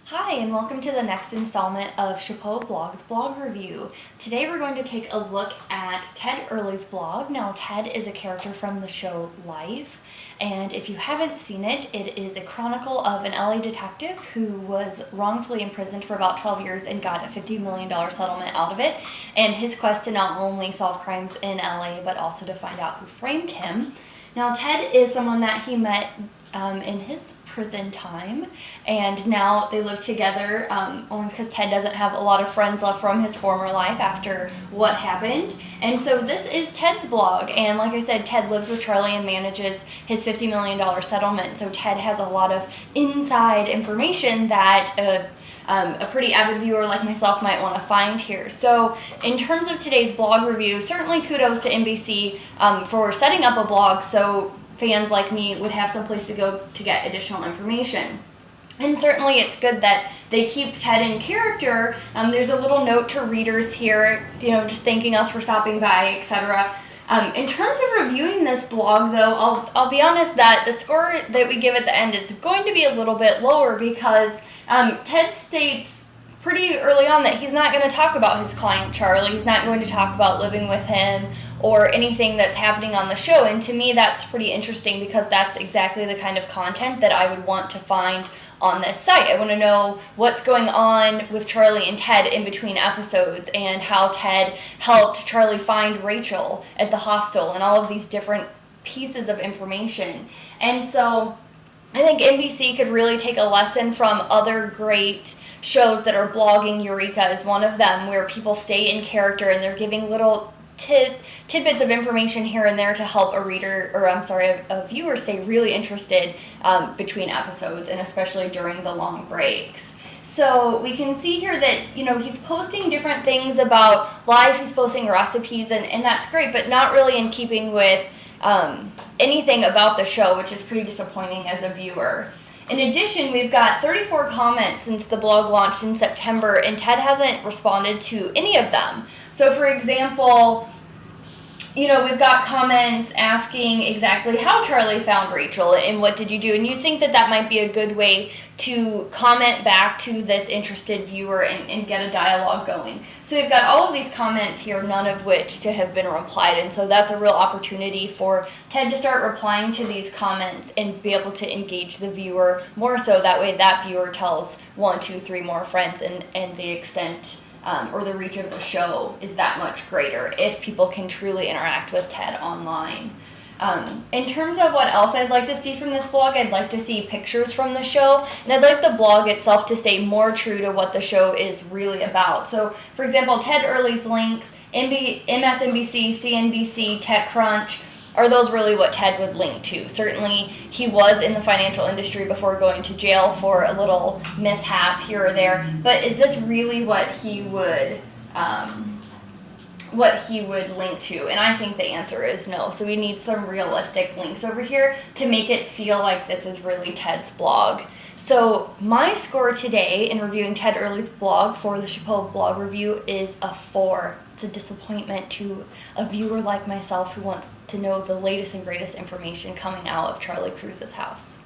Hi, and welcome to the next installment of Chapeau Blog's blog review. Today we're going to take a look at Ted Earley's blog. Now, Ted is a character from the show Life, and if you haven't seen it, it is a chronicle of an LA detective who was wrongfully imprisoned for about 12 years and got a $50 million settlement out of it, and his quest to not only solve crimes in LA, but also to find out who framed him. Now, Ted is someone that he met in his prison time, and now they live together only because Ted doesn't have a lot of friends left from his former life after what happened. And so this is Ted's blog, and like I said, Ted lives with Charlie and manages his $50 million settlement, so Ted has a lot of inside information that a pretty avid viewer like myself might want to find here. So in terms of today's blog review, certainly kudos to NBC for setting up a blog so fans like me would have some place to go to get additional information. And certainly it's good that they keep Ted in character. There's a little note to readers here, just thanking us for stopping by, etc. In terms of reviewing this blog, though, I'll be honest that the score that we give at the end is going to be a little bit lower because Ted states pretty early on that he's not going to talk about his client Charlie. He's not going to talk about living with him or anything that's happening on the show. And to me, that's pretty interesting because that's exactly the kind of content that I would want to find on this site. I want to know what's going on with Charlie and Ted in between episodes and how Ted helped Charlie find Rachel at the hostel and all of these different pieces of information. And so I think NBC could really take a lesson from other great shows that are blogging. Eureka is one of them, where people stay in character and they're giving little tidbits of information here and there to help a viewer stay really interested between episodes, and especially during the long breaks. So we can see here that, he's posting different things about life, he's posting recipes, and that's great, but not really in keeping with anything about the show, which is pretty disappointing as a viewer. In addition, we've got 34 comments since the blog launched in September, and Ted hasn't responded to any of them. So, for example, we've got comments asking exactly how Charlie found Rachel and what did you do, and you think that might be a good way to comment back to this interested viewer and get a dialogue going. So we've got all of these comments here, none of which to have been replied, and so that's a real opportunity for Ted to start replying to these comments and be able to engage the viewer more, so that way that viewer tells 1, 2, 3 more friends, and the extent or the reach of the show is that much greater if people can truly interact with Ted online. In terms of what else I'd like to see from this blog, I'd like to see pictures from the show, and I'd like the blog itself to stay more true to what the show is really about. So, for example, Ted Earley's links, MSNBC, CNBC, TechCrunch, are those really what Ted would link to? Certainly, he was in the financial industry before going to jail for a little mishap here or there, but is this really what he would link to? And I think the answer is no. So we need some realistic links over here to make it feel like this is really Ted's blog. So my score today in reviewing Ted Earley's blog for the Chapeau Blog Review is a 4. It's a disappointment to a viewer like myself who wants to know the latest and greatest information coming out of Charlie Cruz's house.